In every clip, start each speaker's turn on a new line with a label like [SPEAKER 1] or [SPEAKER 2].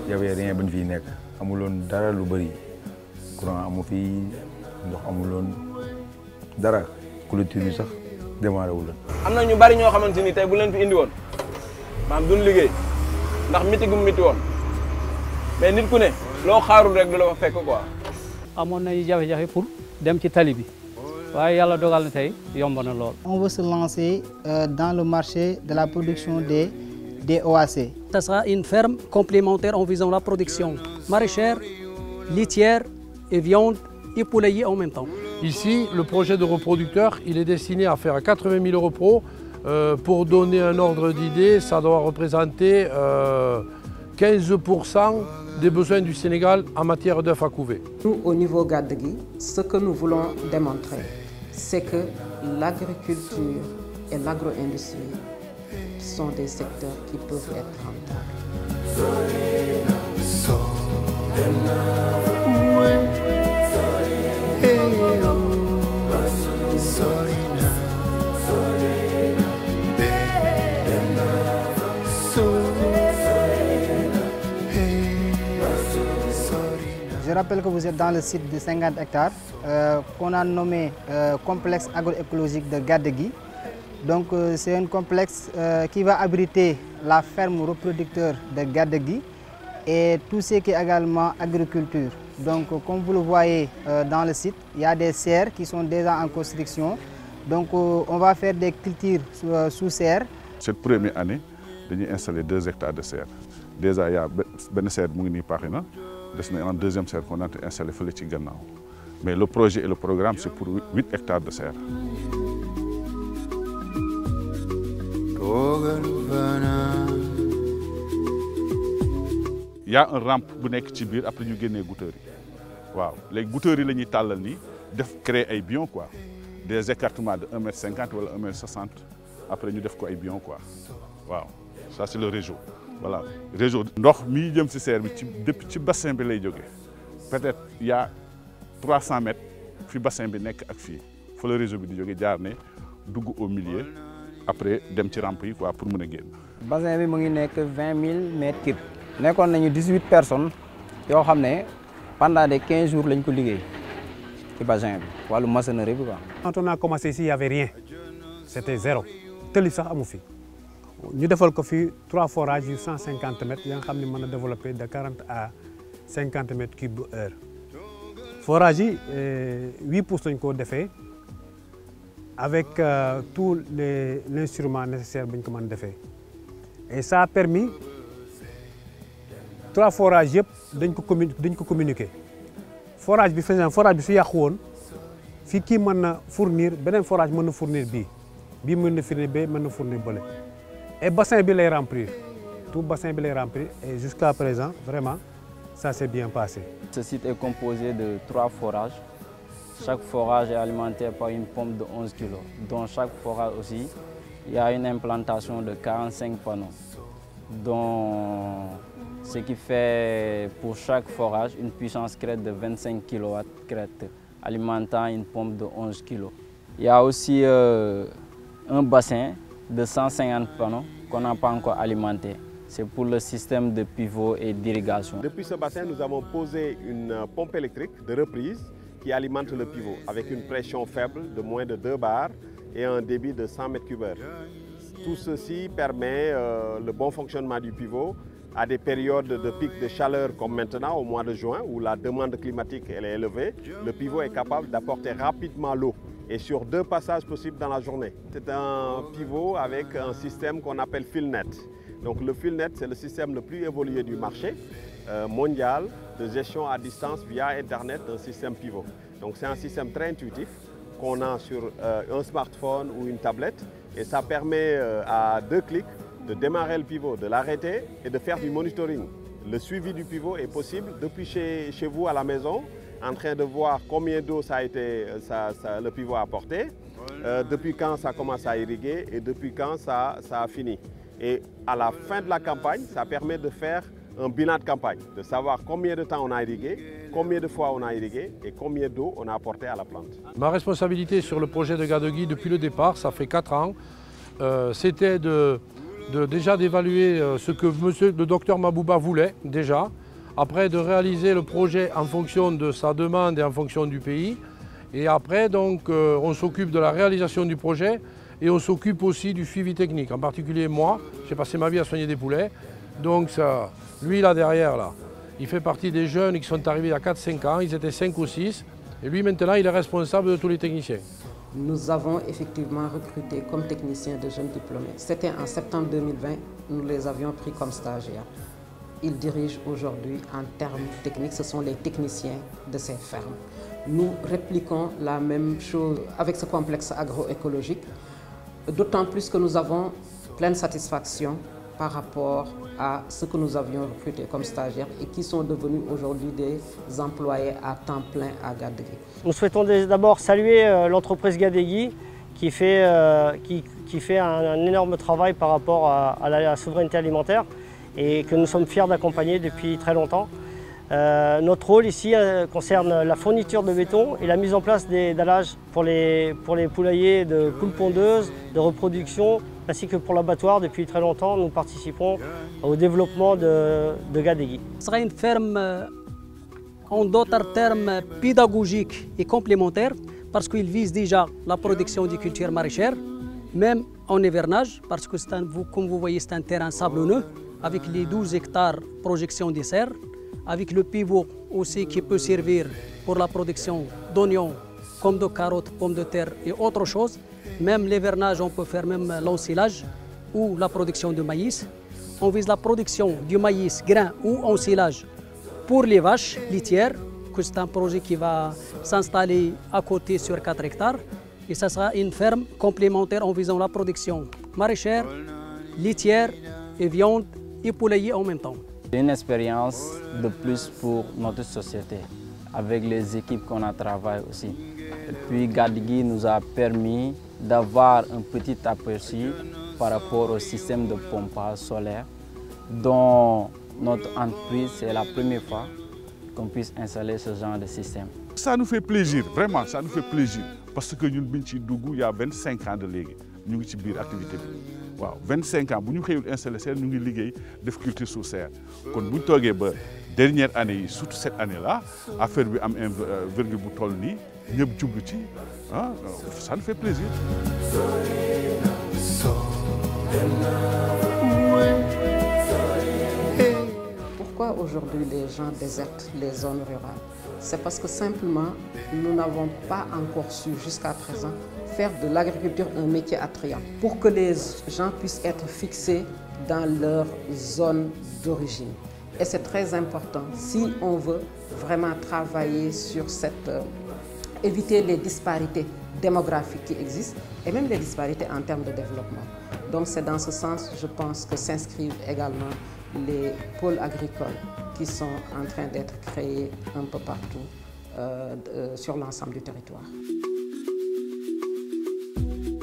[SPEAKER 1] Il y avait rien de vie nek amuloon dara lu bari courant amu fi ndox amuloon dara clôture yi sax démarré wul.
[SPEAKER 2] amna ñu bari ñoo xamanteni tay bu leen fi indi won maam duñ liggéey ndax miti gum miti won mais nit ku ne lo xaarul rek du la fa fekk quoi.
[SPEAKER 3] amoon nañu jafe-jafe pour dem ci tali bi waaye yàlla dogal na tey yomb na lool.
[SPEAKER 4] On veut se lancer dans le marché de la production des OAC.
[SPEAKER 3] Ça sera une ferme complémentaire en visant la production maraîchère, litière et viande et poulailler en même temps.
[SPEAKER 5] Ici, le projet de reproducteur, il est destiné à faire 80 000 euros pro. Pour donner un ordre d'idée, ça doit représenter 15% des besoins du Sénégal en matière d'œufs à couver.
[SPEAKER 6] Nous, au niveau Gadegui, ce que nous voulons démontrer, c'est que l'agriculture et l'agro-industrie sont des secteurs qui peuvent être rentables.
[SPEAKER 4] Je rappelle que vous êtes dans le site de 50 hectares qu'on a nommé complexe agroécologique de Gadegui. Donc c'est un complexe qui va abriter la ferme reproducteur de Gadegui et tout ce qui est également agriculture. Donc comme vous le voyez dans le site, il y a des serres qui sont déjà en construction. Donc on va faire des cultures sous serre.
[SPEAKER 7] Cette première année, on a installé 2 hectares de serre. Déjà il y a une serre qui est parée. En deuxième serre qu'on a installé fële ci gannaaw. Mais le projet et le programme c'est pour 8 hectares de serre. Il y a une rampe bu nekk ci biir après ñu génnee gouteurs yi waaw léegi gouteurs yi la ñuy tàllal nii def créer ay bions quoi des écartements de 1,50 m wala 1,60 m après ñu def ko ay bions quoi waaw ça c'est le réseau. Voilà, réseau ndox mi jëm ci serre bi depuis ci bassin bi lay jógee peut-être il y a 300 mètres fi bassin bi nekk ak fii fa le réseau bi di jógee jaar ne dugg au milieu après dem ci rampe yi quoi pour mën a génn.
[SPEAKER 8] bassin bi mu ngi nekk 20 000 mètres cubes. nekkoon nañu 18 personnes yoo xam ne pendant des 15 jours lañ ko liggéey ci bassin bi wàllu maçonnerie bi quoi.
[SPEAKER 9] Quand on a commencé ici, il n'y avait rien, c'était zéro. Tëli sax amu fi. Nous avons fait 3 forages de 150 mètres, nous avons développé de 40 à 50 mètres cubes heure. Forage, 8 pouces nous avons fait avec tous les instruments nécessaires que nous avons fait. Et ça a permis 3 forages de communiquer. Forage, un forage, si qui peut fournir, un forage peut fournir B. B peut fournir B, peut fournir B. Et le bassin est rempli. Tout le bassin est rempli et jusqu'à présent, vraiment, ça s'est bien passé.
[SPEAKER 8] Ce site est composé de 3 forages. Chaque forage est alimenté par une pompe de 11 kg. Dans chaque forage aussi, il y a une implantation de 45 panneaux. Donc, ce qui fait pour chaque forage une puissance crête de 25 kW crête, alimentant une pompe de 11 kg. Il y a aussi un bassin de 150 panneaux qu'on n'a pas encore alimenté. C'est pour le système de pivot et d'irrigation.
[SPEAKER 10] Depuis ce bassin, nous avons posé une pompe électrique de reprise qui alimente le pivot avec une pression faible de moins de 2 bars et un débit de 100 m3. Tout ceci permet le bon fonctionnement du pivot à des périodes de pic de chaleur comme maintenant au mois de juin où la demande climatique elle est élevée. Le pivot est capable d'apporter rapidement l'eau et sur 2 passages possibles dans la journée. C'est un pivot avec un système qu'on appelle FilNet. Donc le FilNet, c'est le système le plus évolué du marché mondial de gestion à distance via Internet d'un système pivot. Donc c'est un système très intuitif qu'on a sur un smartphone ou une tablette et ça permet à 2 clics de démarrer le pivot, de l'arrêter et de faire du monitoring. Le suivi du pivot est possible depuis chez vous à la maison, en train de voir combien d'eau le pivot a apporté, depuis quand ça commence à irriguer et depuis quand ça a fini. Et à la fin de la campagne, ça permet de faire un bilan de campagne, de savoir combien de temps on a irrigué, combien de fois on a irrigué et combien d'eau on a apporté à la plante.
[SPEAKER 5] Ma responsabilité sur le projet de Gadegui depuis le départ, ça fait 4 ans, c'était déjà d'évaluer ce que le docteur Mabouba voulait déjà, après de réaliser le projet en fonction de sa demande et en fonction du pays, et après donc on s'occupe de la réalisation du projet et on s'occupe aussi du suivi technique. En particulier moi, j'ai passé ma vie à soigner des poulets, donc ça, lui là derrière là, il fait partie des jeunes qui sont arrivés il y a 4-5 ans, ils étaient 5 ou 6, et lui maintenant il est responsable de tous les techniciens.
[SPEAKER 6] Nous avons effectivement recruté comme techniciens de jeunes diplômés. C'était en septembre 2020, nous les avions pris comme stagiaires. Ils dirigent aujourd'hui en termes techniques, ce sont les techniciens de ces fermes. Nous répliquons la même chose avec ce complexe agroécologique, d'autant plus que nous avons pleine satisfaction par rapport à ce que nous avions recruté comme stagiaires et qui sont devenus aujourd'hui des employés à temps plein à Gadegui.
[SPEAKER 11] Nous souhaitons d'abord saluer l'entreprise Gadegui qui fait un énorme travail par rapport à la souveraineté alimentaire et que nous sommes fiers d'accompagner depuis très longtemps. Notre rôle ici concerne la fourniture de béton et la mise en place des dallages pour les poulaillers de poules pondeuses, de reproduction, ainsi que pour l'abattoir. Depuis très longtemps, nous participons au développement de Gadegui.
[SPEAKER 3] Ce sera une ferme, en d'autres termes, pédagogique et complémentaire, parce qu'il vise déjà la production des cultures maraîchères, même en hivernage, parce que comme vous voyez, c'est un terrain sablonneux, avec les 12 hectares projection des serres, avec le pivot aussi qui peut servir pour la production d'oignons, comme de carottes, pommes de terre et autre chose. Même l'hivernage, on peut faire même l'ensilage ou la production de maïs. On vise la production du maïs grain ou ensilage pour les vaches laitières, que c'est un projet qui va s'installer à côté sur 4 hectares. Et ça sera une ferme complémentaire en visant la production maraîchère, laitière et viande et poulailler en même temps.
[SPEAKER 8] C'est une expérience de plus pour notre société, avec les équipes qu'on a travaillé aussi. Et puis Gadegui nous a permis d'avoir un petit aperçu par rapport au système de pompage solaire dont notre entreprise, c'est la première fois qu'on puisse installer ce genre de système.
[SPEAKER 7] Ça nous fait plaisir, vraiment, ça nous fait plaisir. Parce que nous, il y a 25 ans de léegi, nous avons une activité. Wow, 25 ans, si nous avons installé ça, nous avons fait des cultures sous serre. Quand nous avons la dernière année, surtout cette année-là, affaire a un virgule bouton, ça nous fait plaisir.
[SPEAKER 6] Pourquoi aujourd'hui les gens désertent les zones rurales? C'est parce que simplement, nous n'avons pas encore su jusqu'à présent faire de l'agriculture un métier attrayant pour que les gens puissent être fixés dans leur zone d'origine. Et c'est très important si on veut vraiment travailler sur éviter les disparités démographiques qui existent et même les disparités en termes de développement. Donc c'est dans ce sens, je pense, que s'inscrivent également les pôles agricoles qui sont en train d'être créés un peu partout sur l'ensemble du territoire.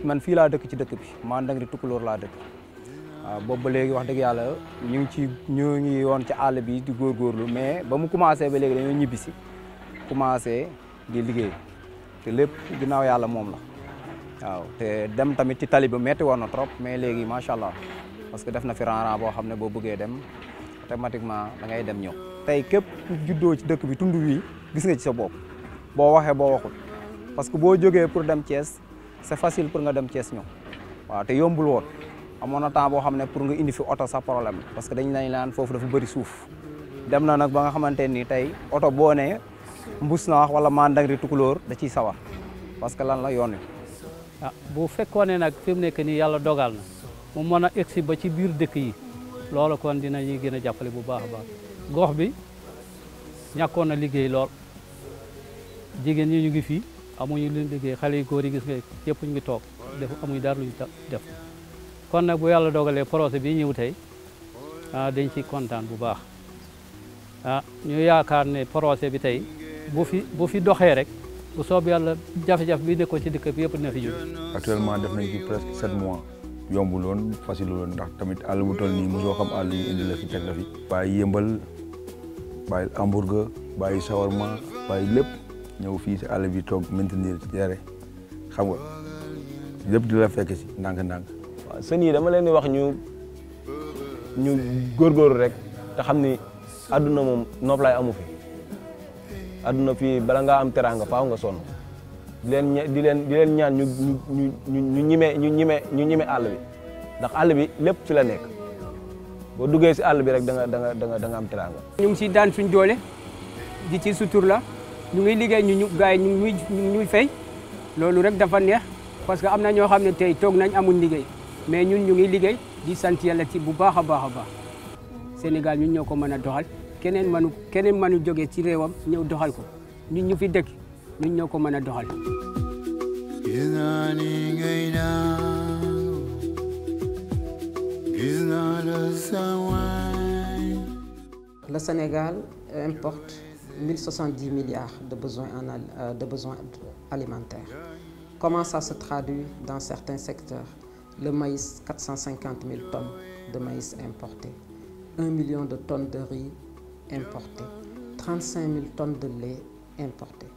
[SPEAKER 12] Man fii laa dëkk ci dëkk bi Mandangri Tukulóor laa dëkk waaw boobu ba léegi wax dëgg yàlla ñu ngi woon ci àll bi di góorgóorlu mais ba mu commencé ba léegi dañoo ñibbisi commencé di liggéey te lépp ginnaaw yàlla moom la waaw te dem tamit ci tali bi metti woon na trop mais léegi macha allah parce que def na fi ran boo xam ne boo bëggee dem automatiquement da ngay dem ñëw. tey képp ku juddoo ci dëkk bi tund wi gis nga ci sa bopp boo waxee boo waxul parce que boo jógee pour dem Thiès. C'est facile pour nga dem Thiès ñëw waaw te yombul woon amoon na temps boo xam ne pour nga indi fi oto sa problème parce que dañ lañ naan foofu dafa bëri suuf dem na nag ba nga xamante ni tey oto boo nee mbus na wax wala Mandangri Tukulóor da ciy sawar parce que lan la yoon wi.
[SPEAKER 3] ah bu fekkoon ne nag fi mu nekk nii yàlla dogal na mu mën a egsi ba ci biir dëkk yi loolu kon dinañuy gën a jàppale bu baax a baax gox bi ñàkkoon na liggéey lool jigéen ñi ñu ngi fii amuñu lu liggéey xale yu góor yi gis nga yëpp ñu ngi toog def amuñu dara luñu def kon nag bu yàlla dogalee projet bi ñëw tey dañ ci kontaan bu baax ñu yaakaar ne projet bi tey bu fi doxee rek bu soob yàlla jafe-jafe bi nekkoon ci dëkk bi yëpp dina fi jóg.
[SPEAKER 1] actuellement def nañ ci presque 7 mois yombul woon facile woon ndax tamit àll bu toll nii mosoo xam àll yu indi la fi teg la fi. bàyyi yëmbal bàyyi hamburger bàyyi shawarma bàyyi lépp ñëw fii si àll bi toog maintenir yare xam nga lépp di la fekk si ndànk-ndànk.
[SPEAKER 2] waaw sën yi dama leen di wax ñu góorgóorlu rek te xam ni àdduna moom noflaay amu fi. adduna fii bala ngaa am teraanga faaw nga sonn di leen ñaan ñu ñime àll bi ndax àll bi lépp fi la nekk boo duggee si àll bi rek da nga am teraanga.
[SPEAKER 13] ñu ngi si daan suñ doole di ci sutur la ñu ngi liggéey ñu gars yi ñu ñuy fay loolu rek dafa neex parce que am na ñoo xam ne tey toog nañ amuñ liggéey mais ñun ñu ngi liggéey di sant yàlla ci bu baax a baax a baax Sénégal ñun ñoo ko mën a doxal. keneen mënu jóge ci réewam ñëw doxal ko ñun ñu fi dëkk ñun ñoo ko mën a doxal.
[SPEAKER 6] Le Sénégal importe 1070 milliards de besoins alimentaires. Comment ça se traduit dans certains secteurs? Le maïs, 450 000 tonnes de maïs importé, 1 million de tonnes de riz importé, 35 000 tonnes de lait importé.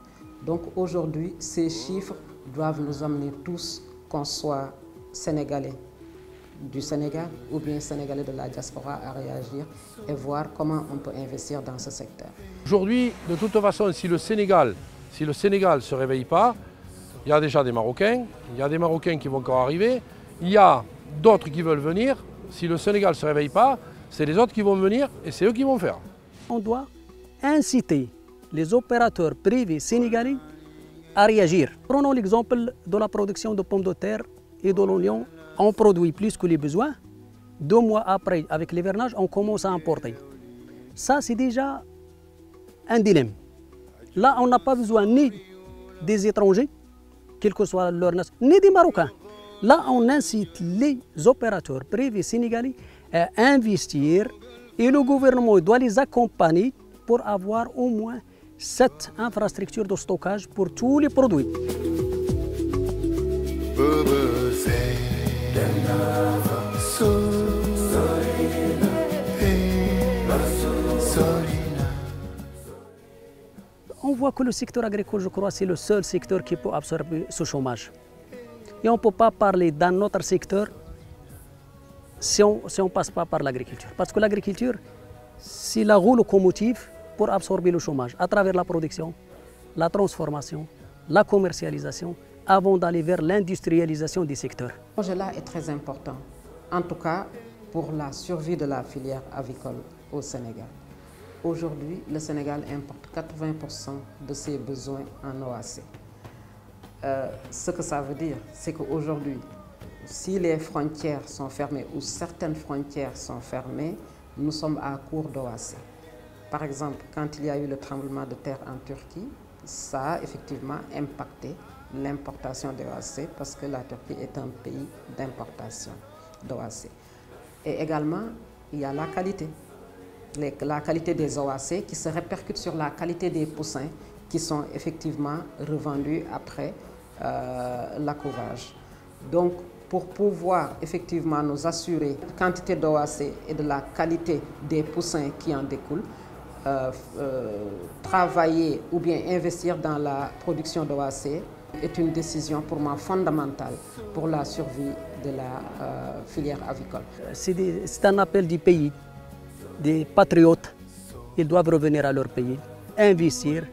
[SPEAKER 6] Donc aujourd'hui, ces chiffres doivent nous amener tous, qu'on soit sénégalais du Sénégal ou bien sénégalais de la diaspora, à réagir et voir comment on peut investir dans ce secteur.
[SPEAKER 5] Aujourd'hui, de toute façon, si le Sénégal ne se réveille pas, il y a déjà des Marocains, il y a des Marocains qui vont encore arriver, il y a d'autres qui veulent venir. Si le Sénégal ne se réveille pas, c'est les autres qui vont venir et c'est eux qui vont faire.
[SPEAKER 3] On doit inciter les opérateurs privés sénégalais à réagir. Prenons l'exemple de la production de pommes de terre et de l'oignon. On produit plus que les besoins. 2 mois après, avec l'hivernage, on commence à importer. Ça, c'est déjà un dilemme. Là, on n'a pas besoin ni des étrangers, quelle que soit leur nation, ni des Marocains. Là, on incite les opérateurs privés sénégalais à investir et le gouvernement doit les accompagner pour avoir au moins cette infrastructure de stockage pour tous les produits. On voit que le secteur agricole, je crois, c'est le seul secteur qui peut absorber ce chômage. Et on ne peut pas parler d'un autre secteur si on ne passe pas par l'agriculture. Parce que l'agriculture, c'est la roue locomotive pour absorber le chômage à travers la production, la transformation, la commercialisation, avant d'aller vers l'industrialisation des secteurs.
[SPEAKER 6] Ce projet-là est très important, en tout cas pour la survie de la filière avicole au Sénégal. Aujourd'hui, le Sénégal importe 80% de ses besoins en OAC. Ce que ça veut dire, c'est qu'aujourd'hui, si les frontières sont fermées ou certaines frontières sont fermées, nous sommes à court d'OAC. Par exemple, quand il y a eu le tremblement de terre en Turquie, ça a effectivement impacté l'importation d'OAC parce que la Turquie est un pays d'importation d'OAC. Et également, il y a la qualité. La qualité des OAC qui se répercute sur la qualité des poussins qui sont effectivement revendus après l'accouvage. Donc, pour pouvoir effectivement nous assurer de la quantité d'OAC et de la qualité des poussins qui en découlent, travailler ou bien investir dans la production d'OAC est une décision pour moi fondamentale pour la survie de la filière avicole.
[SPEAKER 3] C'est un appel du pays, des patriotes. Ils doivent revenir à leur pays, investir,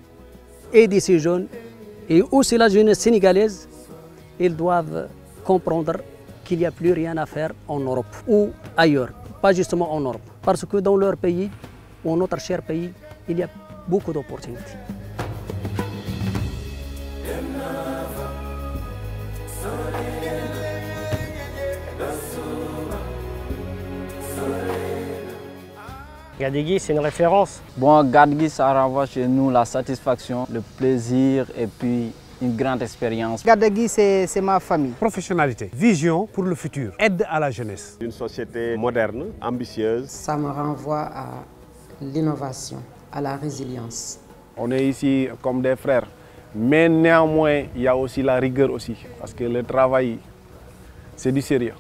[SPEAKER 3] aider ces jeunes et aussi la jeunesse sénégalaise. Ils doivent comprendre qu'il n'y a plus rien à faire en Europe ou ailleurs, pas justement en Europe. Parce que dans leur pays, ou notre cher pays, il y a beaucoup d'opportunités.
[SPEAKER 11] Gadegui, c'est une référence.
[SPEAKER 8] Bon, Gadegui, ça renvoie chez nous la satisfaction, le plaisir et puis une grande expérience.
[SPEAKER 4] Gadegui, c'est ma famille.
[SPEAKER 9] Professionnalité, vision pour le futur, aide à la jeunesse.
[SPEAKER 10] Une société moderne, ambitieuse.
[SPEAKER 6] Ça me renvoie à l'innovation, à la résilience.
[SPEAKER 14] On est ici comme des frères, mais néanmoins, il y a aussi la rigueur aussi, parce que le travail, c'est du sérieux.